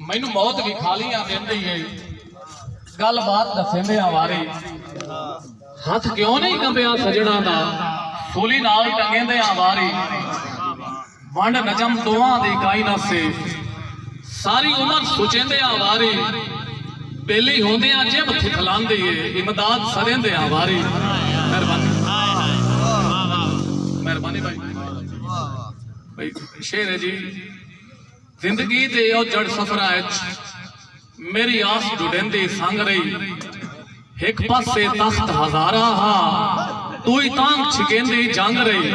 मैनू मौत भी खालियां देंदी है गल बात दसेंदे वारी हाथ क्यों नहीं कंबिया सजना दा सूली नाल टंगेंदे वारी वंड नजम दोवां दी कायनात से सारी उम्र सोचेंदे वारी बेली होंदियां जिब थिखलांदी है इमदाद सरेंदे वारी। मेहरबानी मेहरबानी भाई शेर है जी। जिंदगी दे ओ जड़ सफरा मेरी आस जुड़ेंदी संग रही एक पासे तख्त हजारा हा तू ही तांग छिकेंदी जंग रही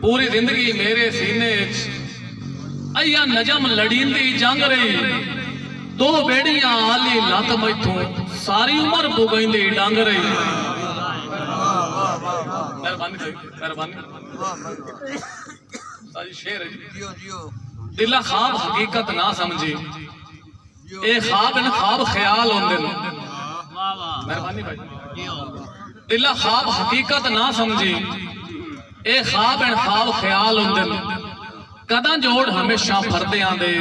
पूरी जिंदगी मेरे सीने अया नजम लड़ींदी जंग रही दो बेड़ियां आली लत मैथों सारी उम्र बुगईंदी डंग रही। मेहरबानी शेर है दिला ख्वाब हकीकत ना समझी ए ख्वाब इन ख्वाब ख्याल होंदे ने। मेहरबानी भाई दिला ख्वाब हकीकत ना समझी ए ख्वाब इन ख्वाब ख्याल होंदे ने कदा जोड़ हमेशा फरदियां दे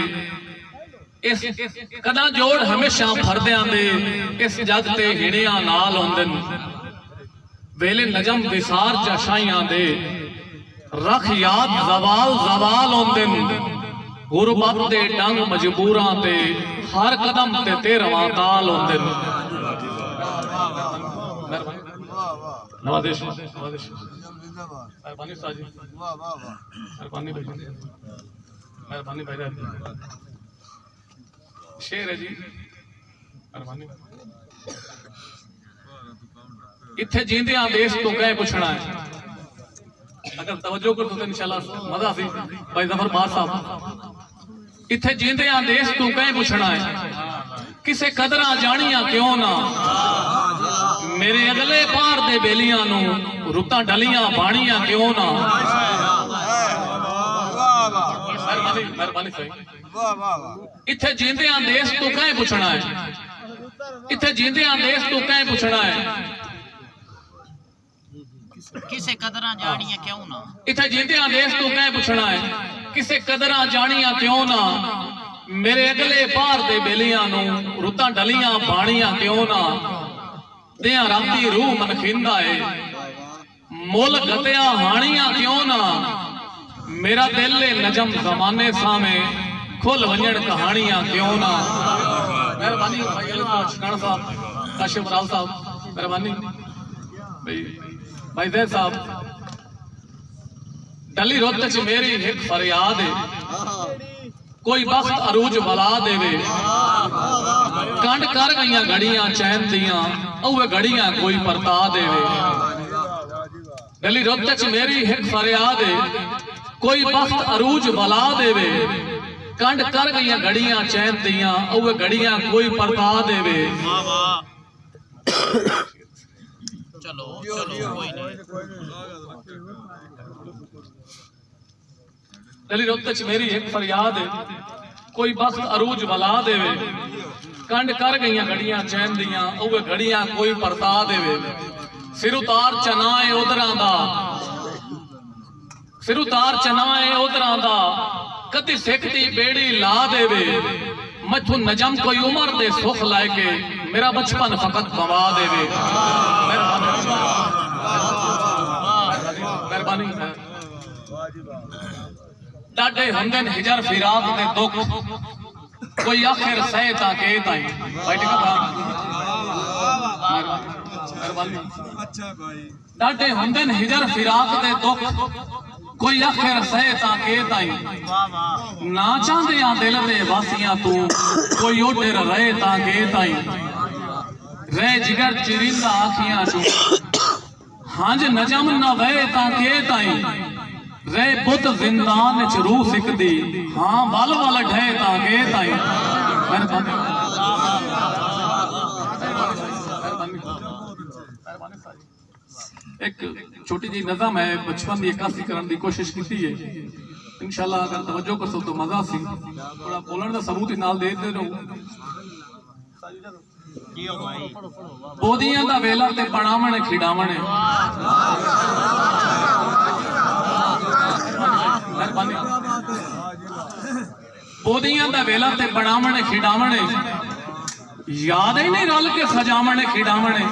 इस कदा जोड़ हमेशा फरदियां दे इस जग ते हिड़ियां नाल होंदे ने वेले नजम विसार जशाइयां दे रख याद जवाल जवाल होंदे ने गुरबत दे डंग मजबूरां ते हर कदम ते तेरवां ताल होंदे ने। नवाज़िश मेहरबानी साजी मेहरबानी भाई मेहरबानी भाई शेर है जी। मेहरबानी इत्थे जींदियां देश तो कह पूछना है अगर तवज्जो कर तो इंशाल्लाह मजा सी भाई जफर बार साहब इत्थे जींदियां देश तू कह पूछना है किसे कदरां जानियां क्यों ना मेरे अगले पार दे बेलियां नू रुतां डलियां बाणियां क्यों ना। मेहरबानी सही इत्थे जींदियां देश तू कह पूछना है इत्थे जींदियां देश तू कह पूछना है किसे कदरां जानियां क्यों ना इत्थे जींदियां देश तू कह पूछना है किसे कदरां जानियां क्यों ना मेरे अगले पार दे बेलियां नू रुतां डलियां बाणियां क्यों ना दियां रब दी रूह मनखिंदा है मुल गतिया हानियां क्यों ना मेरा दिल नजम जमाने सामे खुल वंजन कहानियां क्यों ना। मेहरबानी भाई शिकाना साहब काशिफ राव साहब मेहरबानी भाई जैद साहब डली रुत च मेरी एक फरियाद है कोई बख्त अरूज बला देवे कंड कर गईयां घड़ियां चैन दियां ओए घड़ियां कोई परता देवे। डली रुत च मेरी एक फरियाद है कोई बख्त अरूज बला देवे कंड कर गईयां घड़ियां चैन दियां ओए घड़ियां कोई परता देवे। चलो चलो कोई नहीं डली रुत च मेरी एक फरियाद है कोई बख्त अरूज बला देवे कंड कर गईयां घड़ियां चैन दियां ओए घड़ियां कोई परता देवे। सिर उतार चनाए उधरां दा सिर उतार चनाए उधरां दा कदी सिख दी बेड़ी ला देवे मथू नजम कोई उमर दे सुख लाए के मेरा बचपन फकत गवा देवे। मेहरबानी डाडे हुंदे हिजर फिराक दे दुख कोई आखिर सहे ता के ताई भाई ठीक है मेहरबानी अच्छा भाई डाडे हुंदे हिजर फिराक दे दुख कोई आखिर सहे ता के ताई ना चाहदियां दिल दे वासियां तू कोई ओडर रहे ता के ताई रह जिगर चिरिंदा आखियां तू हांज नजम ना वहे ता के ताई रे पुत जिंदान च रूह सिकदी हां वल वल ढे ता के ताई। एक छोटी जी नज़म है बचपन की अक्सी करने की कोशिश की है इंशाल्लाह अगर तवज्जो कर सो तो मजा सी थोड़ा बोलने का सबूत ही नाल दे दे रहो। बोदियां दा वेला ते पणावण खिडावण मेहरबानी बोदियां दा वेला ते बनावणे खिडावणे याद ही नहीं रल के सजावणे खिडावणे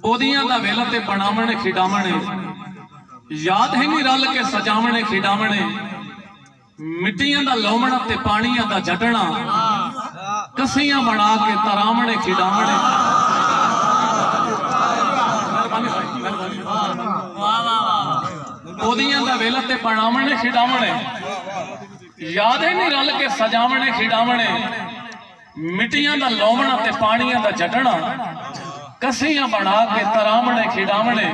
बोदियां दा वेला ते बनावणे खिडावणे याद ही नहीं रल के सजावणे खिडावणे मिट्टियां दा लोमणा ते पानियां दा जटना कसियां बना के तरावणे खिडावणे बोदियां दा वेला ते बनावणे खिडावणे याद ही नहीं रल के सजावणे खिडावणे मिट्टियां दा लोमणा ते पानियां दा जटना कसियां बना के तरावणे खिडावणे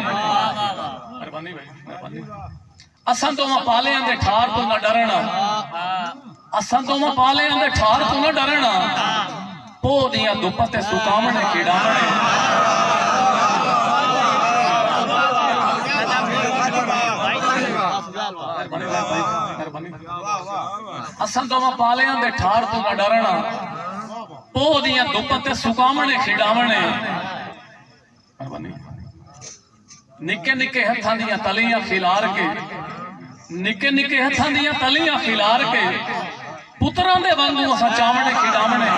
असां तो पालियां दे ठार तो न डरना असां तो पालियां दे ठार तो न डरना पो दियां दुप ते सुकावणे खिडावणे असां तो पालियां दे ठार तो न डरना पो दियां दुप ते सुकावणे खिडावणे निके निके हथां दियां तलियां खिलार के निके निके हथां दियां तलियां खिलार के पुत्रां दे वांगू असां चावणे खिडावणे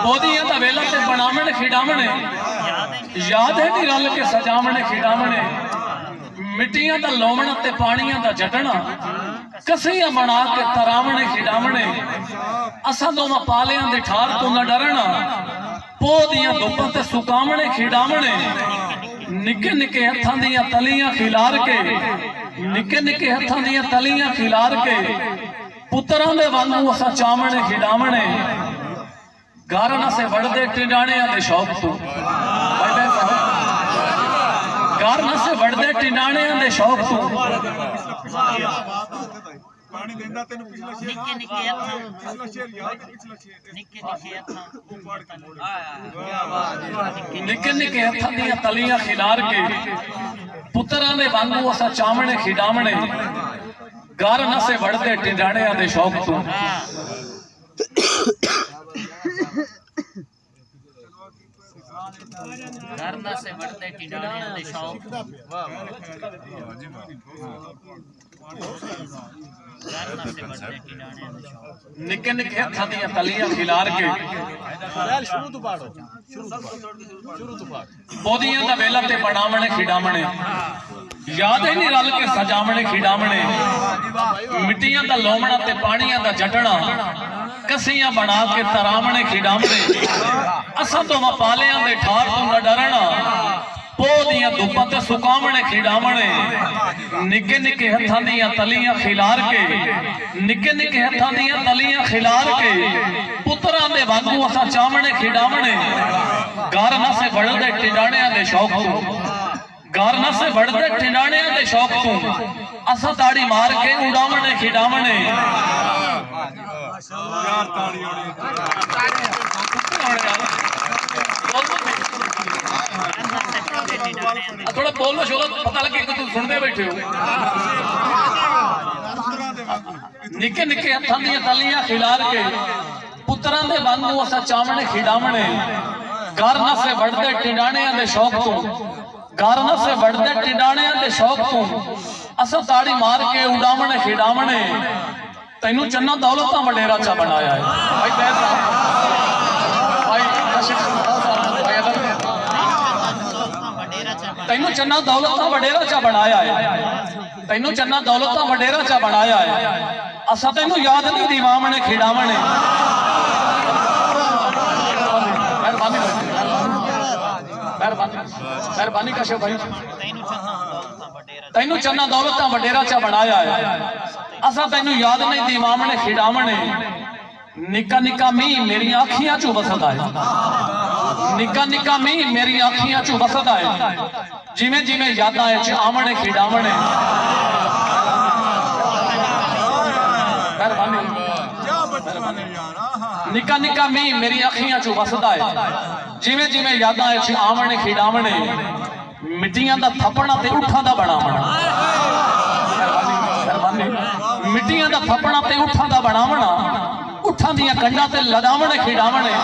बोदियां दा वेला ते बनावणे खिडावणे याद है नी रल के सजावणे खिडावणे मिट्टियां दा लोमणा ते पानियां दा जटना कसियां बना के तरावणे खिडावणे असां दोवां पालियां दे ठार तो न डरना पो दियां दुपां ते सुकावणे खिडावणे निके निके हथां दियां तलियां खिलार के निके निके हथां दियां तलियां खिलार के पुत्रां दे वांगू असां चावणे खिडावणे घर न से वड़दे टिंडाणियां दे शौक तो घर न से वड़दे टिंडाणियां दे शौक तो पानी देंदा तेनु पिछला शेर निके निके हथां पिछला शेर याद पिछला शेर निके निके हथां वो पढ़ के मोड़ निके निके हथां दियां तलियां खिलार के पुत्रां दे वांगू असां चावणे खिडावणे घर न से वड़दे टिंडाणियां दे शौक तो घर न से बढ़ते टिंडाणियां दे शौक निके निके हथां दियां तलियां खिलार के शुरू तो पाड़ो शुरू तो पाड़ बोदियां दा वेला ते बनावणे खिडावणे याद ही नहीं रल के सजावणे खिडावणे मिट्टियां दा लोमणा ते पानियां दा जटना कसियां बना के तरावणे खिडावणे असां तो पालियां दे ठार तो न डरना पो दियां दुपां ते सुकावणे खिडावणे निके निके हथां दियां तलियां खिलार के निके निके हथां दियां तलियां खिलार के पुत्रां दे वांगू असां चावणे खिडावणे घर न से वड़दे टिंडाणियां दे शौक तो घर न से वड़दे टिंडाणियां दे शौक तो असां ताड़ी मार के उड़ावणे खिडावणे यार ताड़ी होनी थोड़ा बोलो शोलो पता लगे कि तुम सुनते बैठे हो निके निके हथां दियां तलियां खिलार के पुत्रां दे वांगू असां चावणे खिडावणे घर न से वड़दे टिंडाणियां दे शौक तो घर न से वड़दे टिंडाणियां दे शौक तो असां ताड़ी मार के उड़ावणे खिडावणे तैनू चन्ना दौलतां वडेरा चा बनाया है भाई बैठ भाई तैनू चन्ना दौलतां वडेरा चा बनाया है तैनू चन्ना दौलतां वडेरा चा बनाया है असां तैनू याद नहीं दीवावणे खिडावणे मेहरबानी कशो भाई तैनू चन्ना दौलतां वडेरा चा बनाया है असां तैनू याद नहीं दीवावणे खिडावणे निका निका मी मेरी आखियां चू बसदा है निका निका मी मेरी आखियां चू बसदा है जिमें जिमें यादां च आवणे खिडावणे निका निका मी मेरी अखियां चू वसदा है जिमें जिमें यादां च आवणे खिडावणे मिट्टियां दा थपड़ा ते उठां दा बनावणा मिट्टियां दा थपना ते उठां दा बनावना उठां दियां कंडां ते लदावणे खिडावणे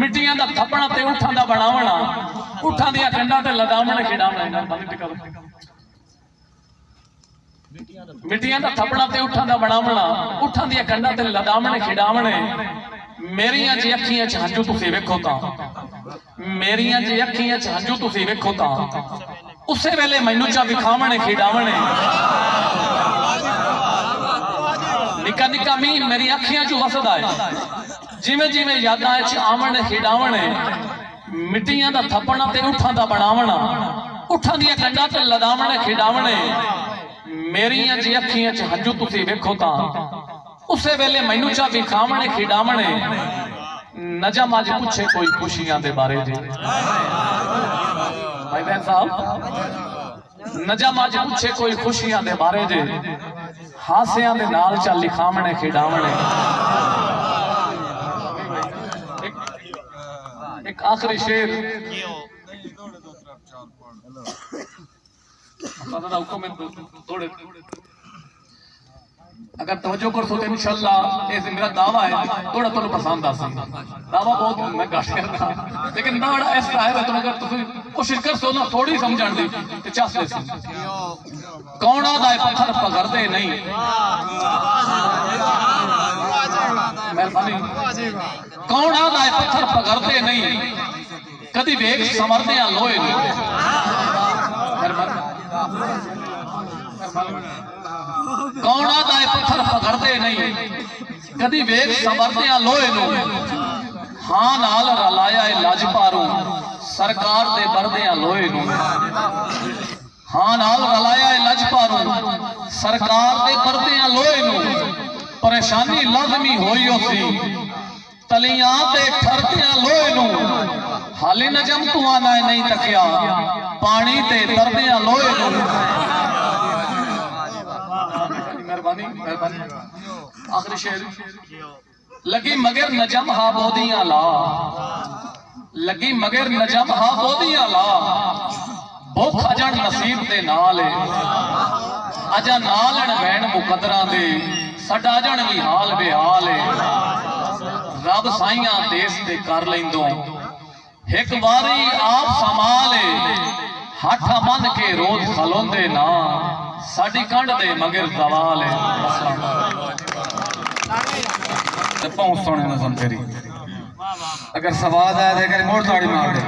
मिट्टियां दा थपना ते उठां दा बनावना उठां दियां कंडां ते लदावणे खिडावणे मिट्टियां दा थपना ते उठां दा बनावना उठां दियां कंडां ते लदावणे खिडावणे मेरियां जी अखियां च हंझू तुसीं वेखो तां मेरियां जी अखियां च हंझू तुसीं वेखो तां उसे वेले मैनू चा विखावणे खिडावणे निका निका मींह मेरी अखियां चो वसदा है जिवें जिवें यादां च आवणे खिडावणे मिट्टियां दा थपना ते उठां दा बनावना उठां दियां कंडां ते लदावणे खिडावणे मेरियां जी अखियां च हंझू तुसीं वेखो तां उसे वेले मैनू चा विखावणे खिडावणे नजम अज पूछे कोई खुशियां दे बारे जी भाई बहन साहब नजम अज पूछे कोई खुशियां दे बारे जे हासियां दे नाल चा लिखावणे खिडावणे एक आखिरी शेर थोड़े अगर तवज्जो कर तो इंशाअल्लाह ये मेरा दावा है थोड़ा तो पसंद आ सकता दावा बहुत मैं घट करता लेकिन बड़ा ऐसा है तो अगर तुम कोशिश कर सो ना थोड़ी समझण दी ते चस दे कौना दा पत्थर पगड़दे नहीं मेहरबानी कौना दा पत्थर पगड़दे नहीं कदी वेख समरदे लोहे कौना दा पत्थर पगड़दे नहीं कदी वेख समरदे लोहे नू हां नाल रलाया लाजपारू सरकार दे बरदे लोहे नू हां नाल रलाया लाजपारू सरकार दे बरदे लोहे नू परेशानी लाजमी होई सी तलियां ते ठरदे लोहे नू हाले नजम तू आना नहीं तकिया पानी ते तरदे लोहे नू मेहरबानी मेहरबानी आखिरी शेर लगी मगर नजम हा बोदियां ला लगी मगर नजम हा बोदियां ला भुख अजन नसीब दे नाल अजा नालण वैन मुकदरां दे साडा अजन भी हाल बेहाल है रब साइयां देश दे कर लैंदों एक बारी आप संभाल हठ बन के रोज खलोंदे ना साडी कंड दे मगर सवाल है पहुंच सोने में सुन तेरी अगर सवाल आया तो कर मोड़ ताड़ी मार दे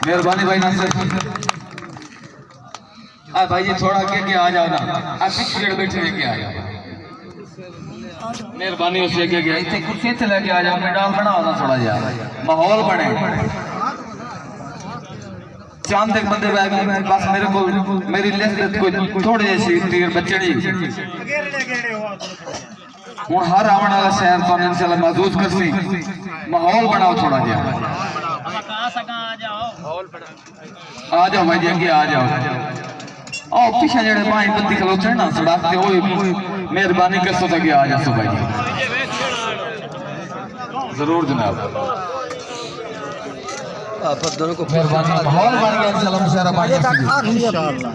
मेहरबानी भाई नासिर आ भाई ये थोड़ा आगे आ जाओ ना आ पीछे बैठे लेके आ जाओ मेहरबानी उससे आगे गया इतने कुर्सी इतने लेके आ जाओ मैं डाल बना होना थोड़ा जा माहौल बने चांद एक बंदे बैग में बस मेरे को मेरी लिस्ट कोई थोड़े से तीर बच्चे नहीं हूं हर आने वाला शहर तो इंशाल्लाह महसूस कर सी माहौल बनाओ थोड़ा जा आ जाओ भाई आगे आ जाओ आओ पीछे जड़े पांच बंदी खलोते ना सड़क ते ओए मेहरबानी कर सो तक आ जाओ भाई जरूर जनाब दोनों को मेहरबानी माहौल बन गया इंशाल्लाह मुशर्रफ आ जाएगा इंशाल्लाह।